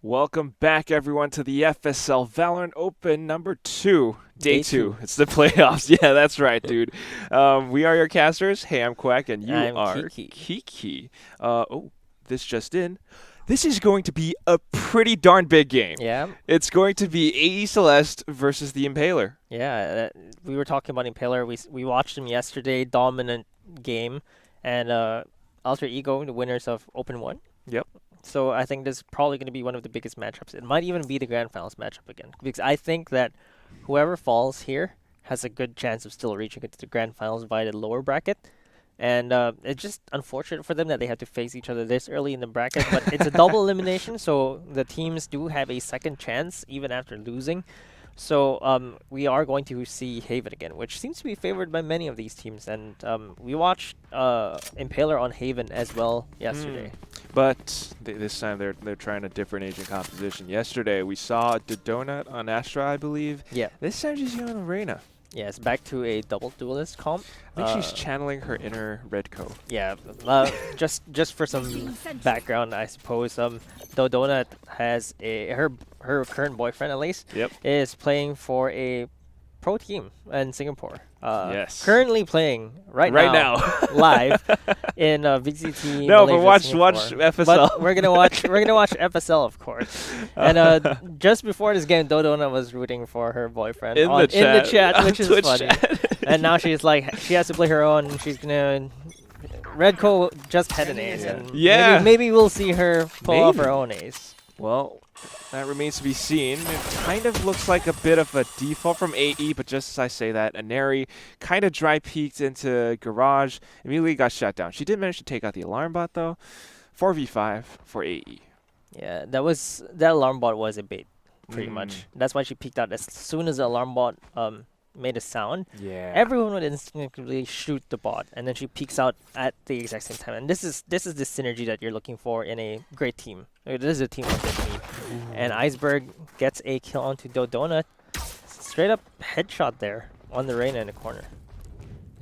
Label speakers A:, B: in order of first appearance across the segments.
A: Welcome back, everyone, to the FSL Valorant Open number 2. Day 2. It's the playoffs. Yeah, that's right, dude. We are your casters. Hey, I'm Quack, and you
B: I'm
A: are
B: Kiki.
A: This just in. This is going to be a pretty darn big game.
B: Yeah.
A: It's going to be AE Celestè versus the Impaler.
B: Yeah, we were talking about Impaler. We watched him yesterday, dominant game, and Alter Ego, the winners of Open 1.
A: Yep.
B: So I think this is probably going to be one of the biggest matchups. It might even be the Grand Finals matchup again, because I think that whoever falls here has a good chance of still reaching into the Grand Finals via the lower bracket. And it's just unfortunate for them that they have to face each other this early in the bracket, but it's a double elimination, so the teams do have a second chance even after losing. So we are going to see Haven again, which seems to be favored by many of these teams. And we watched Impaler on Haven as well yesterday.
A: But this time they're trying a different agent composition. Yesterday we saw the Donut on Astra, I believe.
B: Yeah.
A: This time she's on Arena.
B: Yeah, it's back to a double duelist comp.
A: I think she's channeling her inner Redco.
B: Yeah, just for some background, I suppose. Donut has her current boyfriend, at least, is playing for a pro team in Singapore.
A: Yes.
B: Currently playing right now live in VCT.
A: No,
B: Malaysia,
A: but watch
B: Singapore.
A: FSL.
B: But we're gonna watch FSL, of course. And just before this game, Donut was rooting for her boyfriend
A: in the
B: chat, which is
A: Twitch
B: funny.
A: Chat.
B: And now she's like, she has to play her own. She's gonna. Redco just had an ace, and maybe we'll see her pull off her own ace.
A: Well, that remains to be seen. It kind of looks like a bit of a default from AE, but just as I say that, Aneri kind of dry peeked into Garage, immediately got shut down. She did manage to take out the alarm bot though. 4v5 for AE.
B: Yeah, that alarm bot was a bait, pretty much. That's why she peeked out as soon as the alarm bot made a sound.
A: Yeah.
B: Everyone would instinctively shoot the bot, and then she peeks out at the exact same time. And this is the synergy that you're looking for in a great team. This is a teamwork that you need. And Iceberg gets a kill onto Donut. Straight up headshot there on the Reyna in the corner.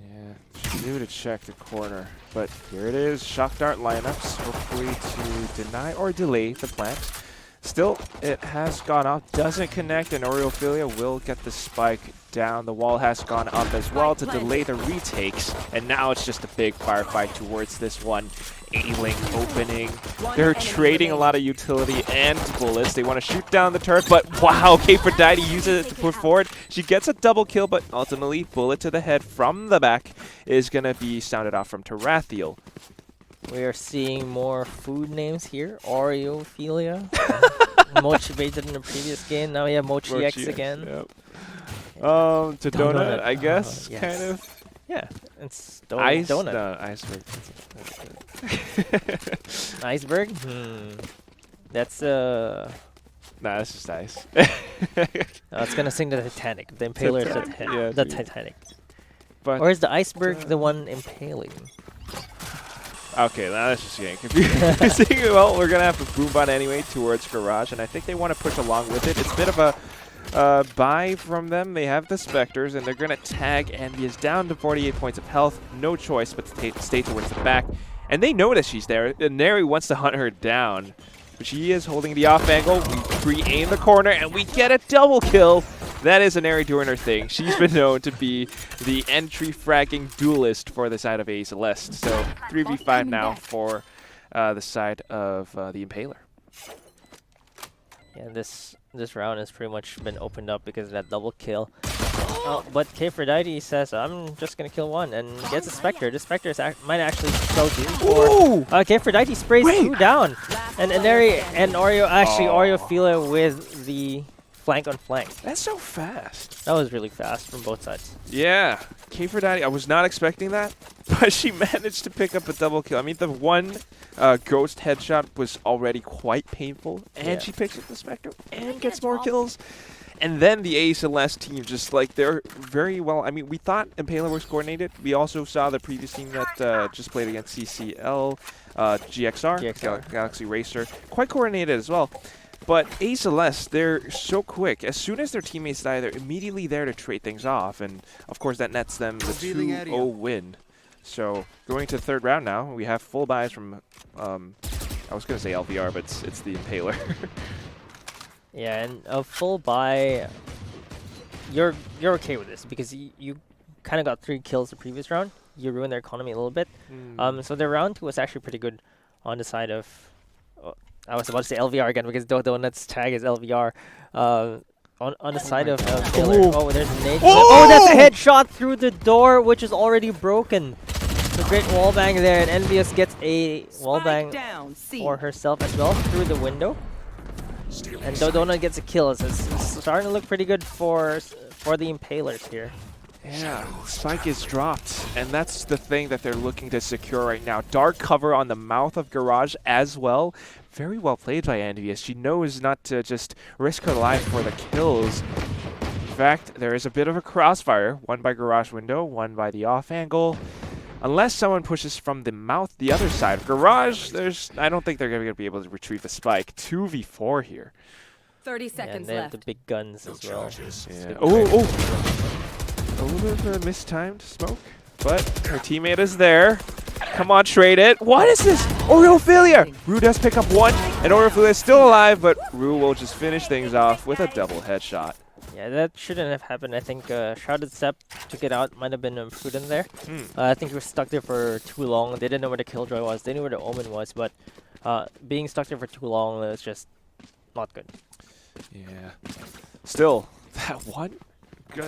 A: Yeah, she knew to check the corner, but here it is. Shock dart lineups, hopefully to deny or delay the plant. Still, it has gone off, doesn't connect, and Oreophilia will get the spike down. The wall has gone up as well to delay the retakes, and now it's just a big firefight towards this one. A-Link opening. They're trading a lot of utility and bullets. They want to shoot down the turret, but wow, Aphrodite uses it to push forward. She gets a double kill, but ultimately, bullet to the head from the back is going to be sounded off from Tarathiel.
B: We are seeing more food names here. Oreophilia. Mochi baited in the previous game. Now we have Mochi X again.
A: Yep. To Donut, I guess,
B: yes.
A: kind of.
B: Yeah, it's
A: Donut.
B: No,
A: Iceberg.
B: Iceberg? That's
A: Nah, that's just ice.
B: it's gonna sing the Titanic. The Impaler is the Titanic.
A: But
B: or is the Iceberg the one impaling?
A: Okay, now that's just getting confusing. Well, we're going to have a boom bot anyway towards Garage, and I think they want to push along with it. It's a bit of a buy from them. They have the Spectres, and they're going to tag Envious down to 48 points of health. No choice but to stay towards the back. And they notice she's there, and Neri wants to hunt her down. But she is holding the off angle. We re-aim the corner, and we get a double kill. That is Aneri doing her thing. She's been known to be the entry fragging duelist for the side of AE Celestè. So 3v5 now for the side of the Impaler.
B: Yeah, this round has pretty much been opened up because of that double kill. But Aphrodite says, I'm just going to kill one, and gets a Spectre. This Spectre might actually show doom for... Aphrodite sprays two down. And Aneri and Oreophilia with the flank on flank.
A: That's so fast.
B: That was really fast from both sides.
A: Yeah. Aphrodite, I was not expecting that, but she managed to pick up a double kill. I mean, the one ghost headshot was already quite painful, and she picks up the Spectre and gets more kills. And then the AE Celestè team just like, they're very well. I mean, we thought Impaler was coordinated. We also saw the previous team that just played against CCL, GXR. Galaxy Racer. Quite coordinated as well. But AE Celestè, they're so quick. As soon as their teammates die, they're immediately there to trade things off. And, of course, that nets them the 2-0 win. So, going to the third round now, we have full buys from I was going to say LVR, but it's the Impaler.
B: Yeah, and a full buy, you're okay with this because you kind of got 3 kills the previous round. You ruined their economy a little bit. So their round 2 was actually pretty good on the side of. I was about to say LVR again because Donut's tag is LVR. On the side of Impaler. Oh, there's a nade. Oh, that's a headshot through the door, which is already broken. It's a great wallbang there, and Envious gets a wallbang for herself as well through the window. And Dodona gets a kill. It's starting to look pretty good for the Impalers here.
A: Yeah, Spike is dropped, and that's the thing that they're looking to secure right now. Dark cover on the mouth of Garage as well. Very well played by Envious. She knows not to just risk her life for the kills. In fact, there is a bit of a crossfire. One by Garage window, one by the off angle. Unless someone pushes from the mouth the other side. Garage, I don't think they're going to be able to retrieve the Spike. 2v4 here.
C: 30 seconds
B: they have
C: left.
B: the big guns as well.
A: Yeah. Oh! A little bit of a mistimed smoke, but her teammate is there. Come on, trade it. What is this? Oreophilia! Rue does pick up 1, and Oreophilia is still alive, but Rue will just finish things off with a double headshot.
B: Yeah, that shouldn't have happened. I think Shrouded Step took it out. Might have been prudent there. I think he was stuck there for too long. They didn't know where the Killjoy was. They knew where the Omen was, but being stuck there for too long is just not good.
A: Yeah. Still, that one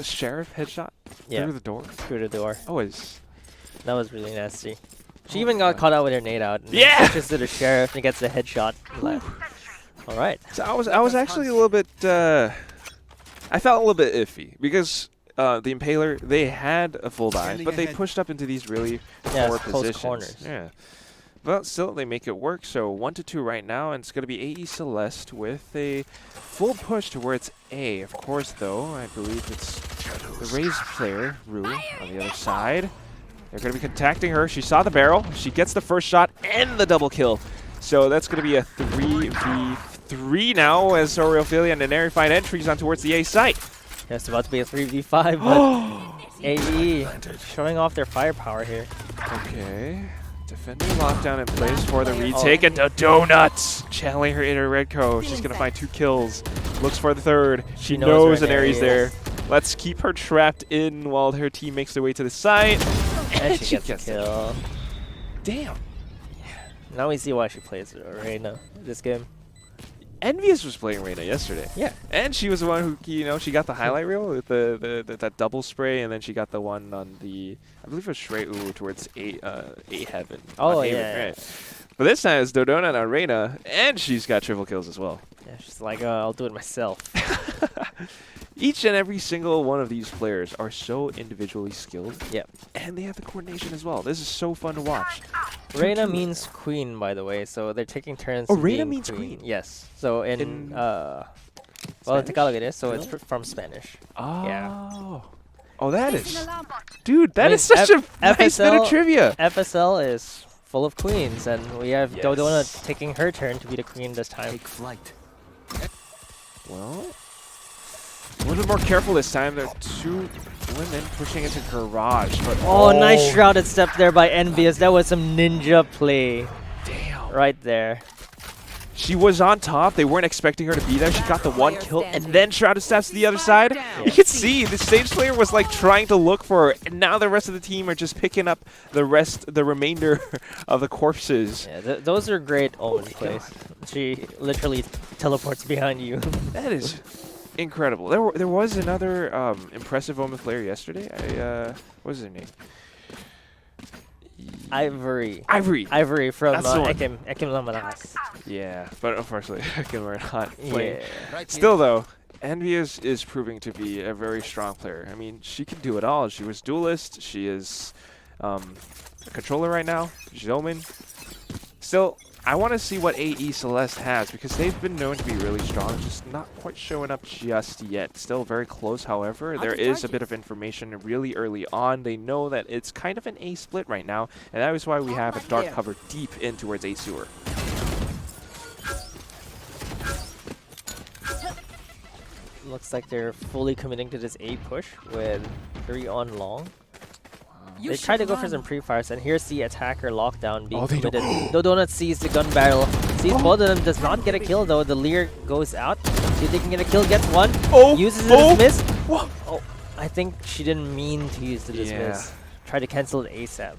A: Sheriff headshot through the door.
B: Through the door.
A: Always.
B: That was really nasty. She even got caught out with her nade out. And switches to the Sheriff and gets the headshot. All right.
A: So I was actually a little bit. I felt a little bit iffy because the Impaler, they had a full dive, but they pushed up into these really poor positions.
B: Corners.
A: Yeah. But still, they make it work. So 1-2 right now, and it's going to be AE Celeste with a full push towards A. Of course, though, I believe it's the Raze player, Rue, on the other side. They're going to be contacting her. She saw the barrel. She gets the first shot and the double kill. So that's going to be a 3v3 now as Oreophilia and Daenerys find entries on towards the A site.
B: Yeah, it's about to be a 3v5, but AE showing off their firepower here.
A: Okay. Defending lockdown in place for the retake, and the Donuts channeling her inner Redco. She's going to find 2 kills. Looks for the third. She knows an Ares there. Let's keep her trapped in while her team makes their way to the site.
B: And she gets a kill.
A: Damn.
B: Now we see why she plays Reyna this game.
A: Envious was playing Reyna yesterday.
B: Yeah.
A: And she was the one who, she got the highlight reel with that double spray, and then she got the one on the, I believe it was Shreu towards A Heaven.
B: Oh,
A: yeah. Right. But this time it's Dodona on Reyna, and she's got triple kills as well.
B: Yeah, she's like, I'll do it myself.
A: Each and every single one of these players are so individually skilled.
B: Yep.
A: And they have the coordination as well. This is so fun to watch.
B: Reyna means queen, by the way, so they're taking turns.
A: Oh, Reyna means queen?
B: Yes. So in well, in Tagalog it is, so it's from Spanish.
A: Oh.
B: Yeah.
A: Oh, that is... Dude, that is such a nice bit of trivia.
B: FSL is full of queens, and we have Dodona taking her turn to be the queen this time.
D: Take flight.
A: Well... a little bit more careful this time. There are 2 women pushing into Garage, but
B: nice Shrouded Step there by Envious. That was some ninja play.
A: Damn.
B: Right there.
A: She was on top. They weren't expecting her to be there. She got the 1 kill, and then Shrouded Steps to the other side.
B: Yeah.
A: You can see the stage player was like trying to look for her, and now the rest of the team are just picking up the remainder of the corpses.
B: Yeah, those are great Omen plays. She literally teleports behind you.
A: That is incredible. There was another impressive Omen player yesterday. What was her name?
B: Ivory from Ekim Lamanas.
A: Yeah, but unfortunately, Ekim are not playing.
B: Yeah.
A: Still, though, Envious is proving to be a very strong player. I mean, she can do it all. She was duelist. She is a controller right now. She's Omen. Still, I want to see what AE Celeste has, because they've been known to be really strong, just not quite showing up just yet. Still very close, however. There is a bit of information really early on. They know that it's kind of an A split right now, and that is why we have a dark cover deep in towards A sewer.
B: Looks like they're fully committing to this A push with 3 on long. They tried to go for some pre-fires, and here's the attacker lockdown being committed. Dodonut sees the gun barrel, sees Sees both of them, does not get a kill though. The Lear goes out. See if they can get a kill, gets one. Uses the dismiss.
A: Whoa.
B: Oh, I think she didn't mean to use the dismiss. Try to cancel it ASAP.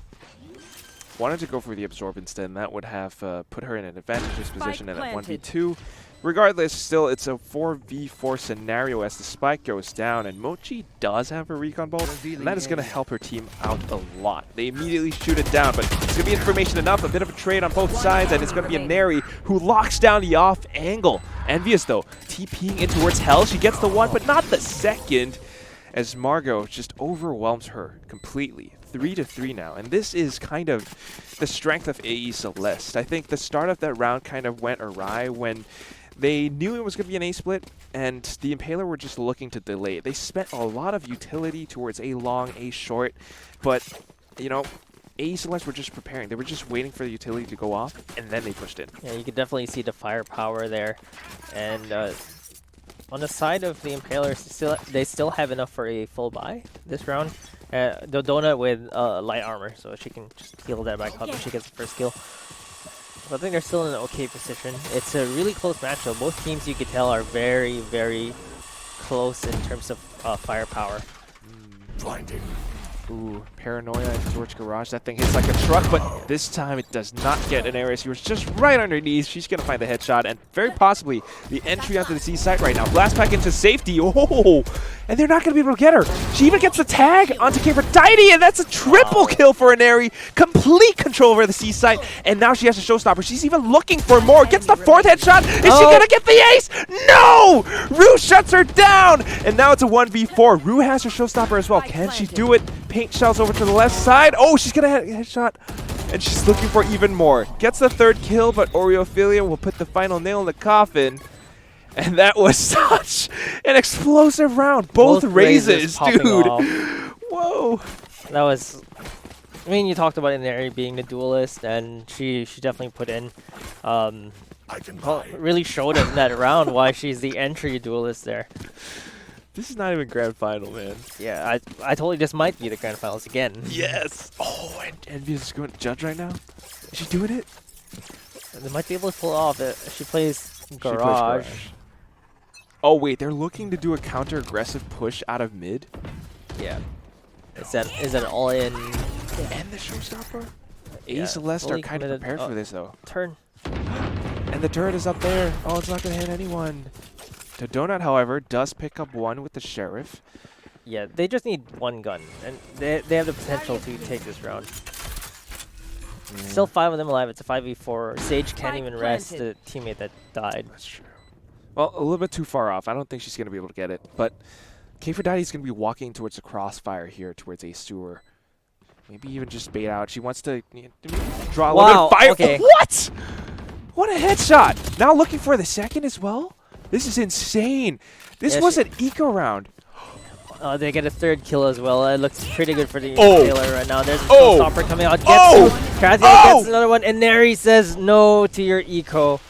A: Wanted to go for the absorb instead, and that would have put her in an advantageous position and at 1v2. Regardless, still, it's a 4v4 scenario as the spike goes down, and Mochi does have a recon bolt, and that is going to help her team out a lot. They immediately shoot it down, but it's going to be information enough, a bit of a trade on both sides, and it's going to be a Neri who locks down the off angle. Envious, though, TPing in towards Hell. She gets the one, but not the second, as Margot just overwhelms her completely. 3-3 now, and this is kind of the strength of AE Celeste. I think the start of that round kind of went awry when they knew it was going to be an A split, and the Impaler were just looking to delay. They spent a lot of utility towards A long, A short, but, you know, AE Celeste were just preparing. They were just waiting for the utility to go off, and then they pushed in.
B: Yeah, you could definitely see the firepower there, and on the side of the Impaler, they still have enough for a full buy this round. The Donut with light armor, so she can just heal that back up when she gets the first kill. So I think they're still in an okay position. It's a really close matchup. Both teams, you could tell, are very, very close in terms of firepower.
C: Blinding.
A: Ooh, Paranoia towards Garage. That thing hits like a truck, but this time it does not get an area. She was just right underneath. She's going to find the headshot and very possibly the entry onto the C site right now. Blast back into safety. Oh, and they're not going to be able to get her. She even gets the tag onto Aphrodite, and that's a triple kill for Inari. Complete control over the C site, and now she has a showstopper. She's even looking for more. Gets the fourth headshot. Is she going to get the ace? No! Rue shuts her down, and now it's a 1v4. Rue has her showstopper as well. Can she do it? Paint shells over to the left side. Oh, she's going to hit a headshot, and she's looking for even more. Gets the third kill, but Oreophilia will put the final nail in the coffin. And that was such an explosive round. Both raises, dude. Whoa.
B: That was... I mean, you talked about Inari being the duelist, and she definitely put in... really showed in that round why she's the entry duelist there.
A: This is not even grand final, man.
B: Yeah, I totally just might be the grand finals again.
A: Yes. Oh, and Envious is going to judge right now. Is she doing it?
B: They might be able to pull it off. She plays Garage.
A: Oh, wait. They're looking to do a counter-aggressive push out of mid?
B: Yeah. Is that all in?
A: And the showstopper? Yeah, Celeste are kind of prepared for this, though.
B: Turn.
A: And the turret is up there. Oh, it's not going to hit anyone. The Donut, however, does pick up one with the Sheriff.
B: Yeah, they just need one gun, and they have the potential to take this round. Still 5 of them alive. It's a 5v4. Sage can't even rest the teammate that died.
A: That's true. Well, a little bit too far off. I don't think she's going to be able to get it. But Aphrodite is going to be walking towards the crossfire here, towards a sewer. Maybe even just bait out. She wants to draw a little bit of fire.
B: Okay.
A: What? What a headshot. Now looking for the second as well? This is insane. This was an eco round.
B: They get a third kill as well. It looks pretty good for the Impaler right now. There's a stopper coming out. Gets gets another one, and Neri says no to your eco.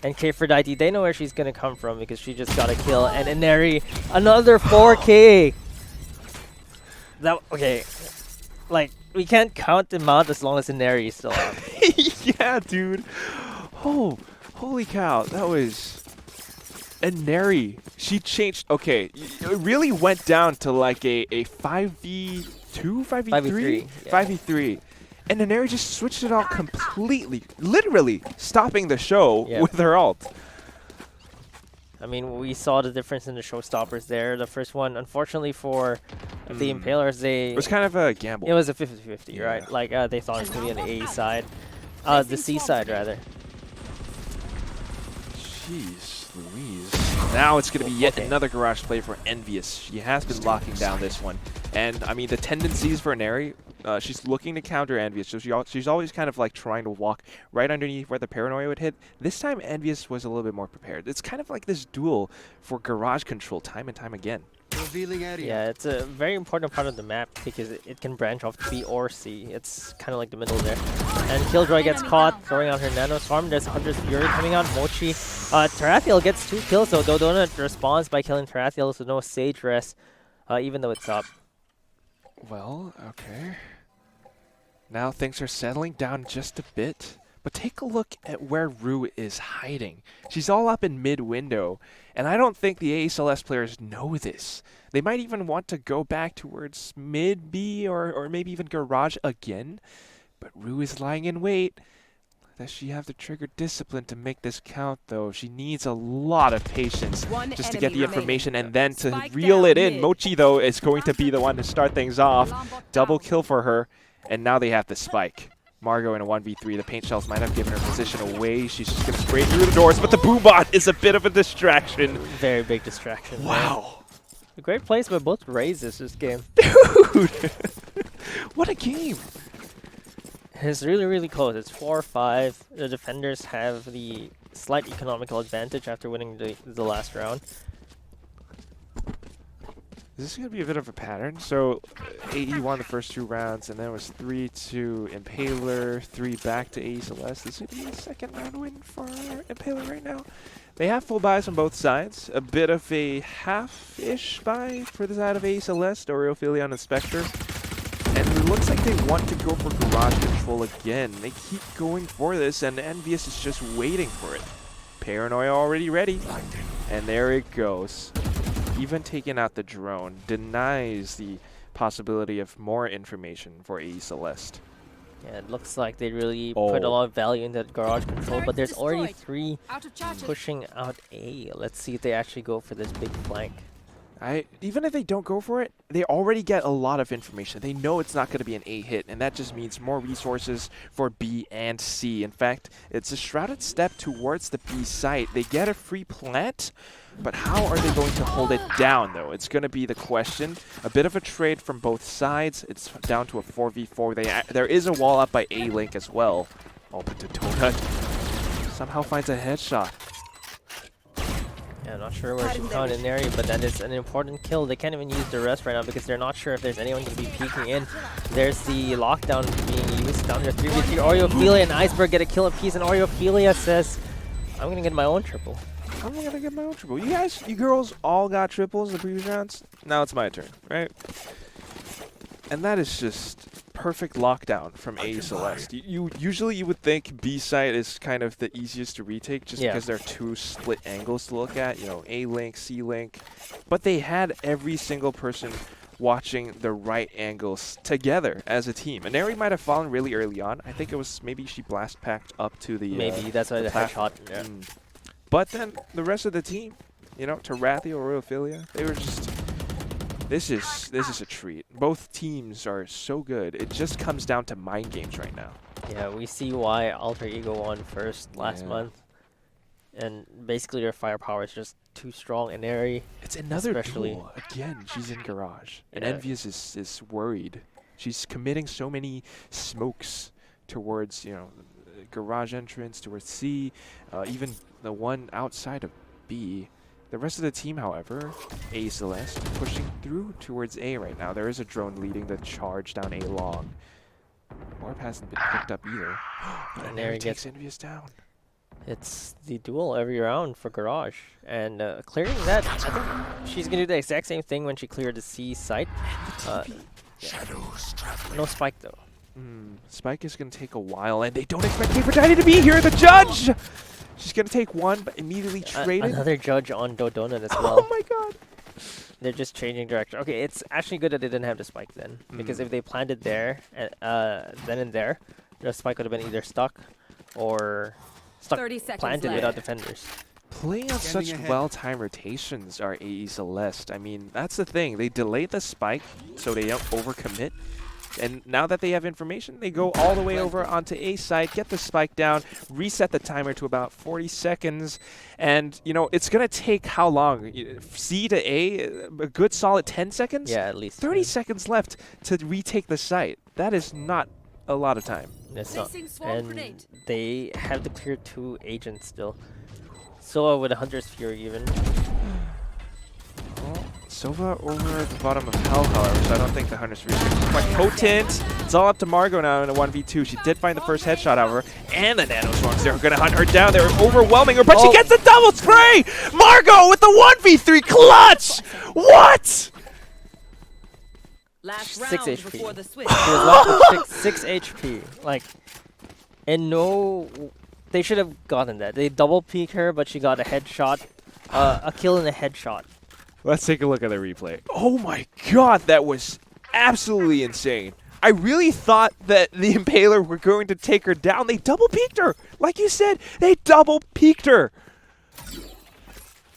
B: And Aphrodite, they know where she's going to come from because she just got a kill. And Inari, another 4K. Okay. Like, we can't count them out as long as Inari is still out.
A: Yeah, dude. Oh, holy cow. That was... Inari. She changed... Okay, it really went down to like a 5v2? 5v3?
B: Yeah.
A: 5v3. And Inari just switched it out completely, literally stopping the show with her ult.
B: I mean, we saw the difference in the showstoppers there. The first one, unfortunately for the Impalers,
A: it was kind of a gamble.
B: It was a 50-50, right? Like, they thought it was going to be on the A side. The C side, rather.
A: Jeez Louise. Now it's going to be yet another garage play for Envious. She has been locking down this one. And, I mean, the tendencies for Inari... she's looking to counter Envious, so she's always kind of like trying to walk right underneath where the Paranoia would hit. This time, Envious was a little bit more prepared. It's kind of like this duel for garage control time and time again.
B: Yeah, it's a very important part of the map because it can branch off to B or C. It's kind of like the middle there. And Killjoy gets caught throwing out her Nano Storm. There's Hunter's Fury coming out. Mochi. Tarathiel gets 2 kills, though. Dodona responds by killing Tarathiel, so no Sage rest, even though it's up.
A: Well, okay. Now things are settling down just a bit. But take a look at where Rue is hiding. She's all up in mid-window, and I don't think the AE Celeste players know this. They might even want to go back towards mid-B or maybe even garage again. But Rue is lying in wait. Does she have the trigger discipline to make this count, though? She needs a lot of patience just to get the information and then to reel it in. Mochi, though, is going to be the one to start things off. Double kill for her, and now they have the spike. Margot in a 1v3. The paint shells might have given her position away. She's just going to spray through the doors, but the boombot is a bit of a distraction.
B: Very big distraction.
A: Wow.
B: A great place by both raises this game.
A: Dude! What a game.
B: It's really, really close. It's 4-5. The defenders have the slight economical advantage after winning the last round.
A: This is going to be a bit of a pattern. So AE won the first 2 rounds, and then it was 3-2 Impaler, 3 back to AE Celeste. This is going to be a second round win for Impaler right now. They have full buys on both sides. A bit of a half-ish buy for the side of AE Celeste, Oreophilia on the Spectre. And it looks like they want to go for garage control again. They keep going for this, and Envious is just waiting for it. Paranoia already ready. And there it goes. Even taking out the drone denies the possibility of more information for AE Celeste.
B: Yeah, it looks like they really put a lot of value in that garage control, but there's already 3 pushing out A. Let's see if they actually go for this big flank.
A: Even if they don't go for it, they already get a lot of information. They know it's not going to be an A hit, and that just means more resources for B and C. In fact, it's a shrouded step towards the B site. They get a free plant, but how are they going to hold it down, though? It's going to be the question. A bit of a trade from both sides. It's down to a 4v4. There is a wall up by A-Link as well. Oh, but Donut somehow finds a headshot.
B: Yeah, not sure where she found an area, but that is an important kill. They can't even use the rest right now because they're not sure if there's anyone going to be peeking in. There's the lockdown being used down there. 3v3. Oreophilia and Iceberg get a kill apiece, and Oreophilia says, I'm going to get my own triple.
A: I'm going to get my own triple. You girls all got triples in the previous rounds. Now it's my turn, right? And that is just perfect lockdown from AE Celeste. Usually you would think B site is kind of the easiest to retake just because there are 2 split angles to look at, you know, A-Link, C-Link. But they had every single person watching the right angles together as a team. And Neri might have fallen really early on. I think it was maybe she blast packed up to the
B: maybe that's why the headshot. Yeah.
A: But then the rest of the team, you know, Tarathi or Royophilia, they were just... This is a treat. Both teams are so good. It just comes down to mind games right now.
B: Yeah, we see why Alter Ego won first last month. And basically their firepower is just too strong and airy.
A: It's another duel. Again, she's in garage. And Envious is worried. She's committing so many smokes towards, you know, garage entrance, towards C, even the one outside of B. The rest of the team, however, AE Celeste, pushing through towards A right now. There is a drone leading the charge down A long. Orb hasn't been picked up either. And there he takes Envious down.
B: It's the duel every round for Garage. And clearing that, I think she's going to do the exact same thing when she cleared the C site. No spike, though.
A: Spike is going to take a while, and they don't expect Paper to be here. The judge! She's going to take one, but immediately traded.
B: Another judge on Dodonut as well.
A: Oh my god.
B: They're just changing direction. Okay, it's actually good that they didn't have the spike then. Because if they planted there, then and there, the spike would have been either stuck or planted without defenders.
A: Playing on such well-timed rotations are AE Celeste. I mean, that's the thing. They delayed the spike so they don't overcommit. And now that they have information, they go all the way over onto A side, get the spike down, reset the timer to about 40 seconds. And, you know, it's going to take how long? C to A, a good solid 10 seconds?
B: Yeah, at least.
A: 30 seconds left to retake the site. That is not a lot of time.
B: It's not. And they have to clear 2 agents still. Sova with a Hunter's Fury even.
A: Sova over at the bottom of Hell, however, so I don't think the Hunter's Fury is quite potent. It's all up to Margot now in a 1v2. She did find the first headshot, however, and the Nano Swarms. They're going to hunt her down. They're overwhelming her, but she gets the double spray! Margot with the 1v3 clutch! What?
C: Last
B: 6
C: round
B: HP.
C: before the switch.
B: She was left with 6 HP. Like, And no, they should have gotten that. They double peeked her, but she got a headshot, a kill and a headshot.
A: Let's take a look at the replay. Oh my god, that was absolutely insane. I really thought that the Impaler were going to take her down. They double peeked her. Like you said, they double peeked her.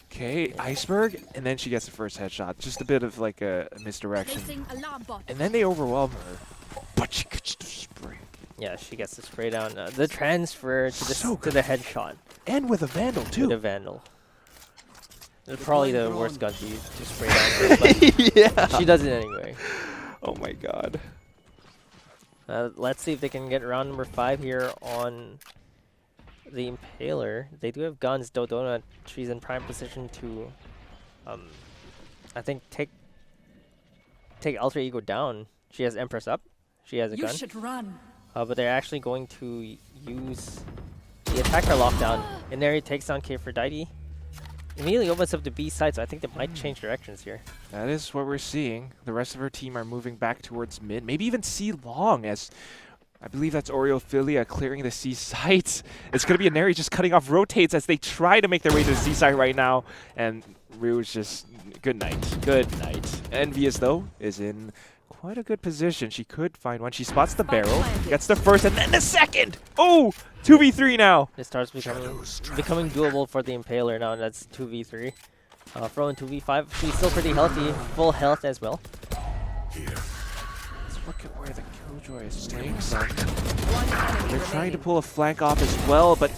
A: Okay, Iceberg, and then she gets the first headshot. Just a bit of like a misdirection. And then they overwhelm her. But she gets the spray.
B: Yeah, she gets the spray down. The transfer to the headshot.
A: And with a Vandal, too.
B: With a Vandal. It's probably the worst gun to use to spray down. But
A: yeah.
B: she does it anyway.
A: Oh my god.
B: Let's see if they can get round number 5 here on the Impaler. They do have guns. Dodona, she's in prime position to, I think, take Alter Ego down. She has Empress up. She has a gun.
C: You should run.
B: But they're actually going to use the attacker lockdown. Inari takes down Kfredite. Immediately opens up the B side, so I think they might change directions here.
A: That is what we're seeing. The rest of her team are moving back towards mid. Maybe even C long, as I believe that's Oreophilia clearing the C site. It's going to be Inari just cutting off rotates as they try to make their way to the C site right now. And Rouge just, good night. Good night. Envious, though, is in quite a good position. She could find one. She spots the barrel, gets the first, and then the second! Oh! 2v3 now!
B: It starts becoming doable for the Impaler now, and that's 2v3. Throw in 2v5. She's still pretty healthy, full health as well.
A: Let's look at where the Killjoy is staying from. They're trying to pull a flank off as well, but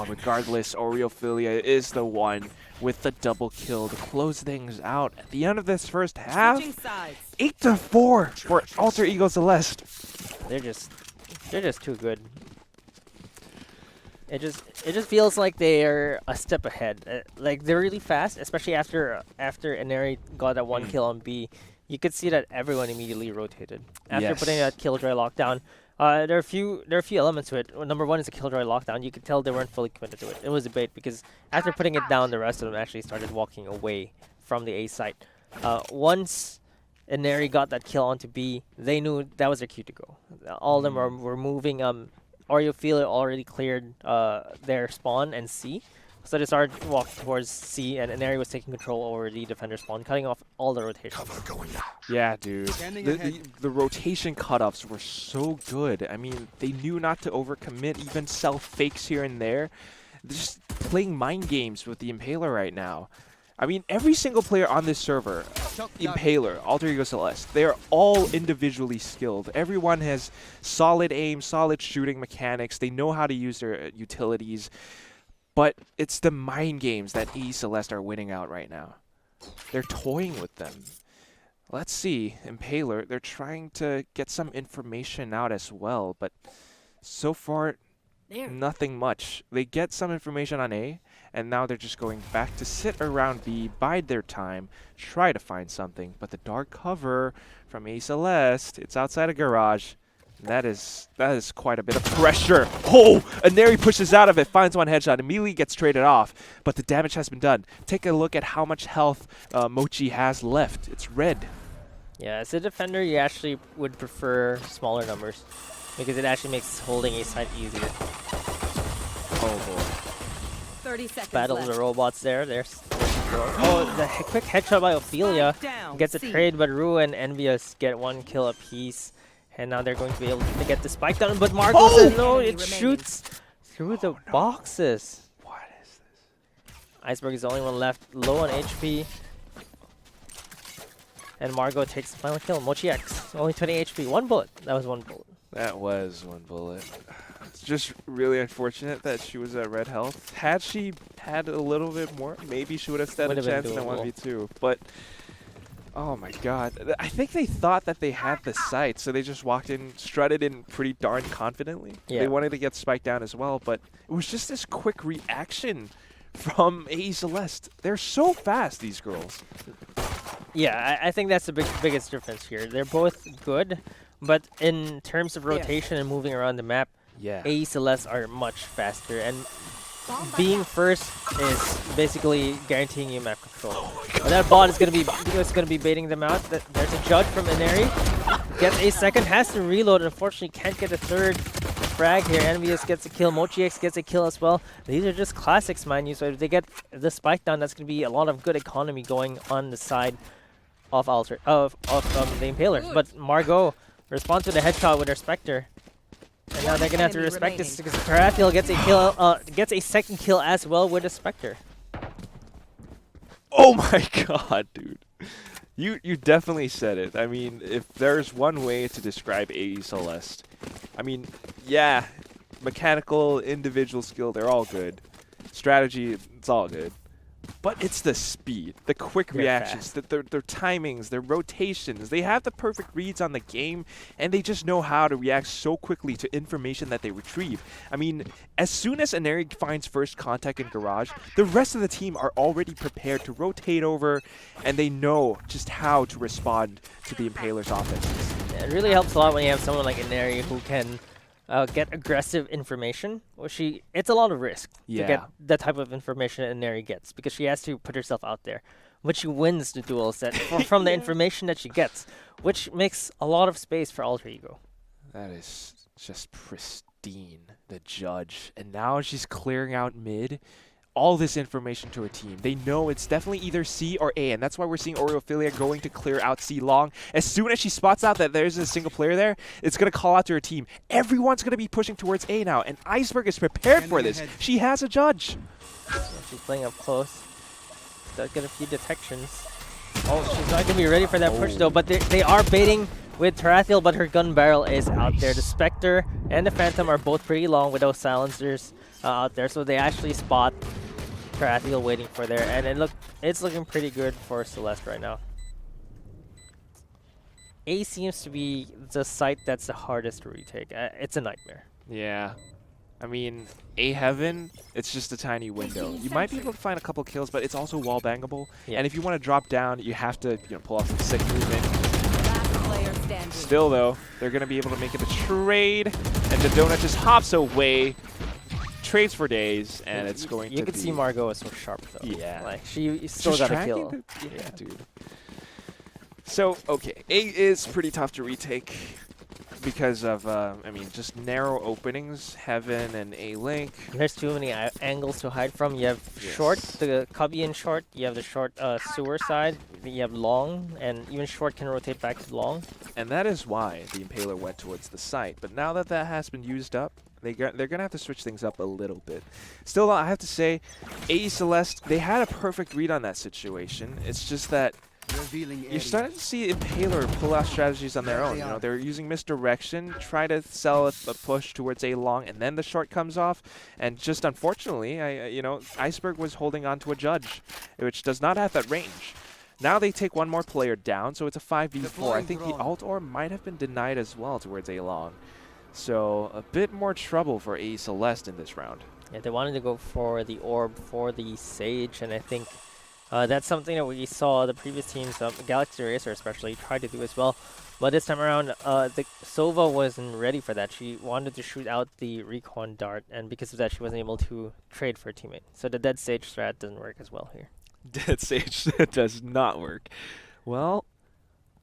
A: regardless, Oreophilia is the one with the double kill to close things out at the end of this first half. 8-4 for Alter Ego Celeste.
B: They're just too good. It just feels like they're a step ahead. Like they're really fast, especially after Inari got that one kill on B. You could see that everyone immediately rotated after putting that Killjoy lockdown. There are a few elements to it. Number one is the Killjoy lockdown. You could tell they weren't fully committed to it. It was a bait because after putting it down, the rest of them actually started walking away from the A site. Once Inari got that kill onto B, they knew that was their cue to go. All of them were moving. Oreophilia already cleared their spawn and C. So they started walking towards C, and Inari was taking control over the defender spawn, cutting off all the rotations.
A: Yeah, dude. The rotation cutoffs were so good. I mean, they knew not to overcommit, even sell fakes here and there. They're just playing mind games with the Impaler right now. I mean, every single player on this server, Impaler, Alter Ego Celeste, they are all individually skilled. Everyone has solid aim, solid shooting mechanics. They know how to use their utilities. But it's the mind games that AE Celeste are winning out right now. They're toying with them. Let's see, Impaler, they're trying to get some information out as well, but so far, nothing much. They get some information on A, and now they're just going back to sit around B, bide their time, try to find something. But the dark cover from AE Celeste, it's outside a garage. That is quite a bit of pressure. Oh, Inari pushes out of it, finds one headshot, immediately gets traded off, but the damage has been done. Take a look at how much health Mochi has left. It's red.
B: Yeah, as a defender, you actually would prefer smaller numbers because it actually makes holding a site easier.
A: Oh boy.
C: 30 seconds
B: Battle
C: left.
B: the robots there. There's oh, the quick headshot by Ophelia gets a trade, but Rue and Envious get one kill apiece. And now they're going to be able to get the spike down, but Marco says no, it shoots through the boxes.
A: What is this?
B: Iceberg is the only one left, low on HP. And Margot takes the final kill. Mochi X, only 20 HP, one bullet. That was one bullet.
A: That was one bullet. It's just really unfortunate that she was at red health. Had she had a little bit more, maybe she would have stood a chance in a 1v2. But oh my god. I think they thought that they had the site, so they just walked in, strutted in pretty darn confidently.
B: Yeah.
A: They wanted to get spiked down as well, but it was just this quick reaction from AE Celeste. They're so fast, these girls.
B: Yeah, I think that's the biggest difference here. They're both good, but in terms of rotation and moving around the map, AE Celeste are much faster, and being first is basically guaranteeing you map control. That bot is gonna be baiting them out. There's a judge from Inari. Gets a second, has to reload, unfortunately can't get a third. frag here. Envious gets a kill. MochiX gets a kill as well. These are just classics, mind you. So if they get the spike down, that's going to be a lot of good economy going on the side of the Impalers. But Margot responds with a headshot with her Spectre. And now they're going to have to respect this because Tarathiel gets a kill, gets a second kill as well with a Spectre.
A: Oh my god, dude. You definitely said it. I mean, if there's one way to describe AE Celeste, I mean, yeah, mechanical, individual skill, they're all good. Strategy, it's all good. But it's the speed, the quick reactions, their timings, their rotations. They have the perfect reads on the game, and they just know how to react so quickly to information that they retrieve. I mean, as soon as Ineri finds first contact in Garage, the rest of the team are already prepared to rotate over, and they know just how to respond to the Impaler's offenses.
B: Yeah, it really helps a lot when you have someone like Ineri who can get aggressive information. It's a lot of risk to get the type of information that Ineri gets because she has to put herself out there. But she wins the duels from the information that she gets, which makes a lot of space for Alter Ego.
A: That is just pristine, the judge. And now she's clearing out mid. All this information to a team. They know it's definitely either C or A, and that's why we're seeing Oreophilia going to clear out C long. As soon as she spots out that there's a single player there, it's going to call out to her team. Everyone's going to be pushing towards A now, and Iceberg is prepared for this. She has a judge.
B: Yeah, she's playing up close. Does get a few detections. Oh, she's not going to be ready for that push though, but they are baiting with Tarathiel, but her gun barrel is out there. The Spectre and the Phantom are both pretty long with those silencers out there, so they actually spot Tarathiel waiting for there, and it's looking pretty good for Celeste right now. A seems to be the site that's the hardest to retake. It's a nightmare.
A: Yeah. I mean, A Heaven, it's just a tiny window. You might be able to find a couple kills, but it's also wall bangable. Yeah. And if you want to drop down, you have to pull off some sick movement. Still, though, they're going to be able to make it a trade, and the donut just hops away. Trades for days, and it's going to be...
B: You can see Margot is so sharp, though.
A: Yeah.
B: Like, she still got a kill.
A: Yeah, dude. So, okay, A is pretty tough to retake because of, I mean, just narrow openings, Heaven and A-Link.
B: There's too many angles to hide from. You have short, the cubby in short. You have the short sewer side. You have long, and even short can rotate back to long.
A: And that is why the Impaler went towards the site. But now that that has been used up, they're going to have to switch things up a little bit. Still, I have to say, AE Celeste, they had a perfect read on that situation. It's just that you're starting to see Impaler pull out strategies on their own. They're using misdirection, try to sell a push towards A long, and then the short comes off. And just unfortunately, Iceberg was holding on to a judge, which does not have that range. Now they take one more player down, so it's a 5v4. I think the alt orb might have been denied as well towards A long. So a bit more trouble for AE Celeste in this round.
B: Yeah, they wanted to go for the orb for the Sage, and I think that's something that we saw the previous teams, Galaxy Racer especially, tried to do as well. But this time around, the Sova wasn't ready for that. She wanted to shoot out the recon dart, and because of that, she wasn't able to trade for a teammate. So the Dead Sage strat doesn't work as well here.
A: Dead Sage does not work. Well,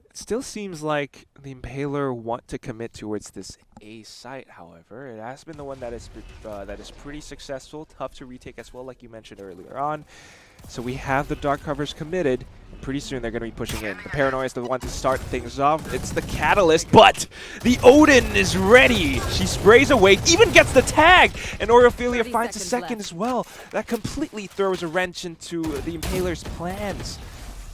A: it still seems like the Impaler want to commit towards this A site, however. It has been the one that is pretty successful, tough to retake as well, like you mentioned earlier on. So we have the dark covers committed. Pretty soon they're going to be pushing in. The Paranoia is the one to start things off. It's the Catalyst, but the Odin is ready. She sprays away, even gets the tag, and Oreophilia finds a second as well. That completely throws a wrench into the Impaler's plans.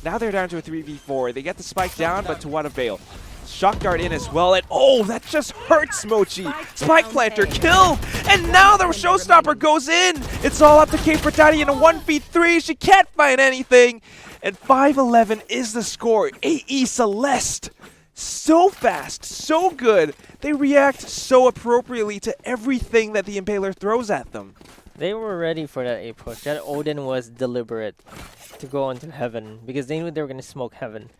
A: Now they're down to a 3v4. They get the spike down, but to what avail? Shock dart in as well, and oh, that just hurts Mochi. Spike planter killed, and now the showstopper goes in. It's all up to K Fratati in a 1v3. She can't find anything, and 5-11 is the score. AE Celeste, so fast, so good. They react so appropriately to everything that the Impaler throws at them.
B: They were ready for that A push. That Odin was deliberate to go into Heaven because they knew they were going to smoke Heaven.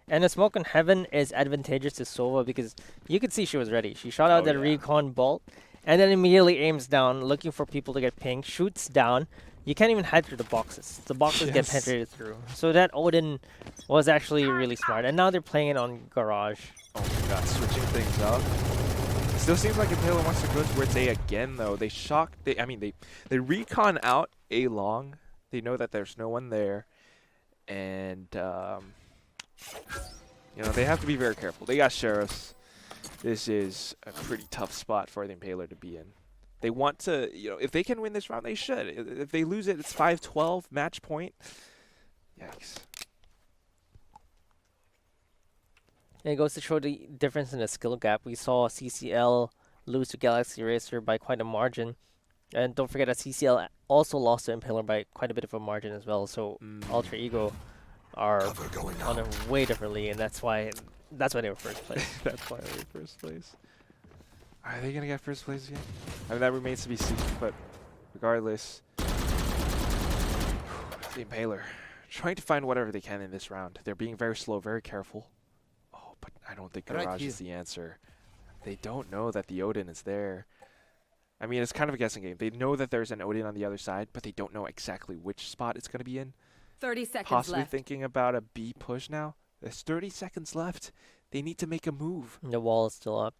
B: And the smoke on Heaven is advantageous to Sova because you could see she was ready. She shot out that recon bolt and then immediately aims down, looking for people to get pinged, shoots down. You can't even hide through the boxes. The boxes get penetrated through. So that Odin was actually really smart. And now they're playing it on Garage.
A: Oh my god, switching things up. Still seems like Impaler wants to go towards A again, though. They they recon out A long. They know that there's no one there, and you know, they have to be very careful. They got sheriffs. This is a pretty tough spot for the Impaler to be in. They want to, you know, if they can win this round, they should. If they lose it, it's 5-12 match point. Yikes.
B: And it goes to show the difference in the skill gap. We saw CCL lose to Galaxy Racer by quite a margin. And don't forget that CCL also lost to Impaler by quite a bit of a margin as well. So Alter Ego are on a way differently, and that's why they were first place.
A: That's why they were first place. Are they going to get first place again? I mean, that remains to be seen, but regardless, the Impaler trying to find whatever they can in this round. They're being very slow, very careful. Oh, but I don't think Garage is the answer. They don't know that the Odin is there. I mean, it's kind of a guessing game. They know that there's an Odin on the other side, but they don't know exactly which spot it's going to be in.
C: 30 seconds
A: Possibly
C: left.
A: thinking about a B push now. There's 30 seconds left. They need to make a move.
B: The wall is still up.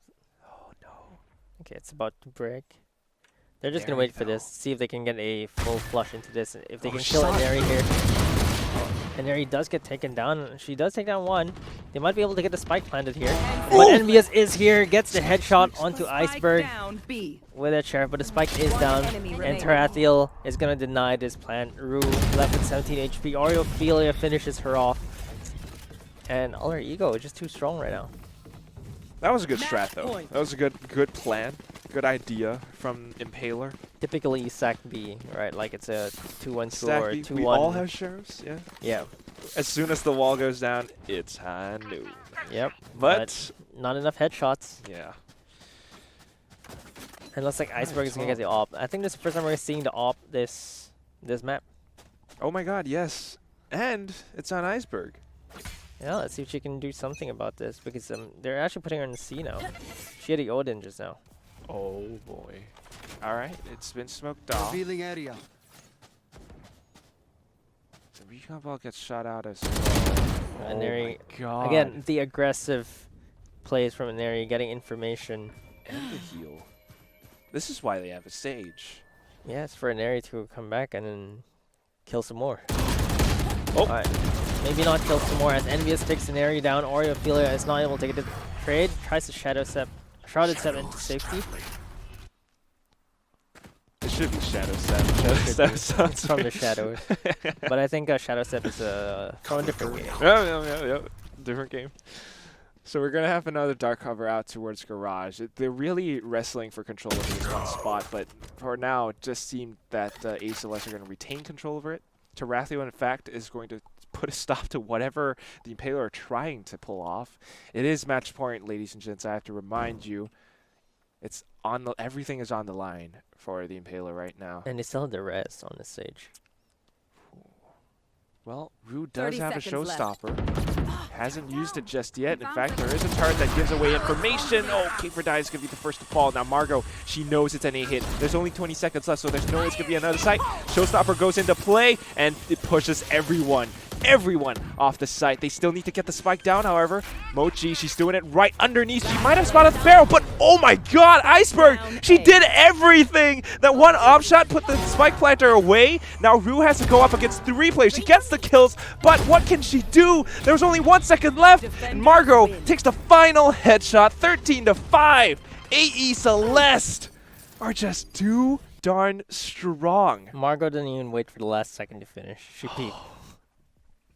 A: Oh, no.
B: Okay, it's about to break. They're just going to
A: Very
B: wait for this, see if they can get a full flush into this. If they
A: Oh,
B: can kill
A: shot.
B: Inari here. Inari does get taken down. She does take down one. They might be able to get the spike planted here. But Envious is here, gets the headshot onto
C: Spike
B: Iceberg
C: down, B.
B: with a sheriff, but the spike is down.
C: enemy
B: And
C: remaining.
B: Tarathiel is going to deny this plan. Rue left with 17 HP. Oreophilia finishes her off. And Alter Ego is just too strong right now.
A: That was a good
C: Match
A: strat, though.
C: point.
A: That was a good plan. Good idea from Impaler.
B: Typically Sac B, right? Like it's a 2-1-2 or a 2-1.
A: We all have sheriffs, yeah.
B: Yeah.
A: As soon as the wall goes down, it's high noon.
B: Yep.
A: But
B: not enough headshots.
A: yeah.
B: And looks like Iceberg is gonna get the op. I think this is the first time we're seeing the op this map.
A: Oh my God, yes. And it's on Iceberg.
B: Yeah, let's see if she can do something about this because they're actually putting her in the C now. She had the Odin just now.
A: Oh boy. All right, it's been smoked off.
D: Revealing area.
A: The recon ball gets shot out as well.
B: And
A: Oh
B: there
A: my God.
B: again, the aggressive plays from Inari, getting information.
A: And the heal. This is why they have a stage.
B: Yeah, it's for Inari to come back and then kill some more.
A: Oh.
B: Alright. Maybe not kill some more as Envious takes Inari down. Oreophilia is not able to get the trade. Tries to Shrouded Step into safety.
A: It should be Shadow Step. Shadow Step
B: It's from the shadows. But I think Shadow Step is from a different game.
A: Yeah. Different game. So we're going to have another dark cover out towards Garage. They're really wrestling for control of this one spot, but for now, it just seemed that A Celestè are going to retain control over it. Tarathiel, in fact, is going to put a stop to whatever the Impaler are trying to pull off. It is match point, ladies and gents. I have to remind you, it's on everything is on the line for the Impaler right now.
B: And they still have the res on this stage.
A: Well, Rue does
C: 30
A: have a
C: seconds left.
A: showstopper. Hasn't used it just yet. In fact, there is a turret that gives away information. Oh, Kate Verdai is going to be the first to fall. Now, Margot, she knows it's an A hit. There's only 20 seconds left, so there's no way it's going to be another site. Showstopper goes into play, and it pushes everyone off the site. They still need to get the spike down, however. Mochi, she's doing it right underneath. She might have spotted the barrel, but oh my God, Iceberg! She did everything! That one op shot put the spike planter away. Now Rue has to go up against 3 players. She gets the kills, but what can she do? There was only 1 second left, and Margot takes the final headshot, 13-5. AE Celeste are just too darn strong.
B: Margot didn't even wait for the last second to finish. She peeked.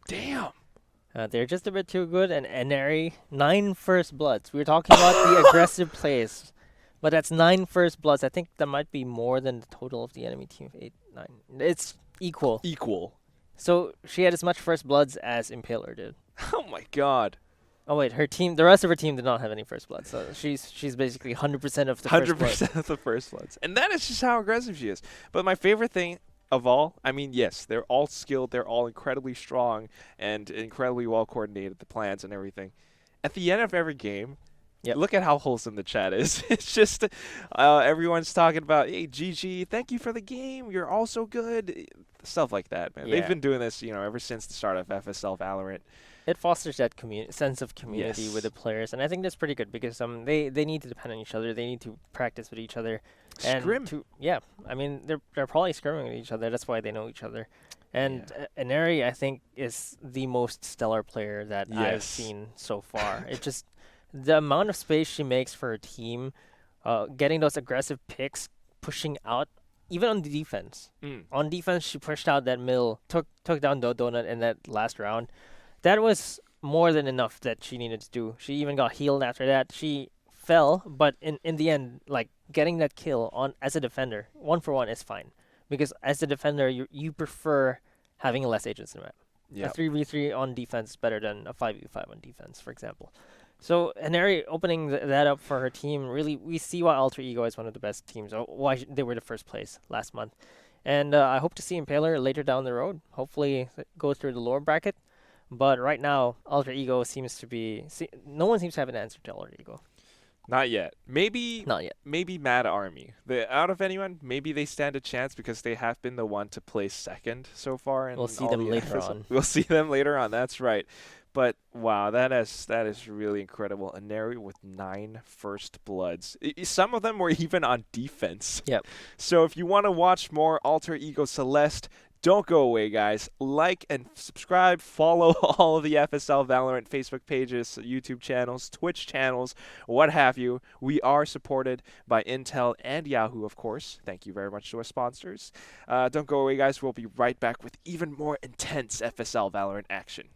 A: Damn.
B: They're just a bit too good, and Inari, 9 first bloods. We were talking about the aggressive plays, but that's 9 first bloods. I think that might be more than the total of the enemy team of 8, 9. It's equal.
A: Equal.
B: So she had as much first bloods as Impaler did.
A: Oh my God.
B: Oh wait, the rest of her team did not have any first bloods. So she's basically 100% of the first blood.
A: 100% of the first bloods. And that is just how aggressive she is. But my favorite thing of all, I mean, yes, they're all skilled, they're all incredibly strong and incredibly well coordinated, the plans and everything. At the end of every game, look at how wholesome the chat is. It's just everyone's talking about, hey, GG, thank you for the game. You're all so good. stuff like that, man.
B: Yeah.
A: They've been doing this, ever since the start of FSL Valorant.
B: It fosters that sense of community
A: Yes.
B: with the players, and I think that's pretty good because they need to depend on each other. They need to practice with each other. And
A: Scrim.
B: I mean they're probably scrimming with each other. That's why they know each other. And Inari, I think, is the most stellar player that I've
A: Yes.
B: seen so far. It just the amount of space she makes for her team, getting those aggressive picks, pushing out, even on the defense. On defense, she pushed out that middle, took down Donut in that last round. That was more than enough that she needed to do. She even got healed after that. She fell, but in the end, like getting that kill on as a defender, 1-for-1 is fine. Because as a defender, you prefer having less agents in the map.
A: Yeah.
B: A 3v3 on defense is better than a 5v5 on defense, for example. So Inari opening that up for her team, really, we see why Alter Ego is one of the best teams, or why they were the first place last month. And I hope to see Impaler later down the road. Hopefully go through the lower bracket. But right now, Alter Ego seems to be... no one seems to have an answer to Alter Ego.
A: Not yet. Maybe
B: Not yet.
A: Maybe Mad Army. Out of anyone, maybe they stand a chance because they have been the one to place second so far. And
B: We'll see them later on.
A: We'll see them later on. That's right. But wow, that is really incredible. Inari with 9 first bloods. Some of them were even on defense.
B: Yep.
A: So if you want to watch more Alter Ego Celeste, don't go away, guys. Like and subscribe. Follow all of the FSL Valorant Facebook pages, YouTube channels, Twitch channels, what have you. We are supported by Intel and Yahoo, of course. Thank you very much to our sponsors. Don't go away, guys. We'll be right back with even more intense FSL Valorant action.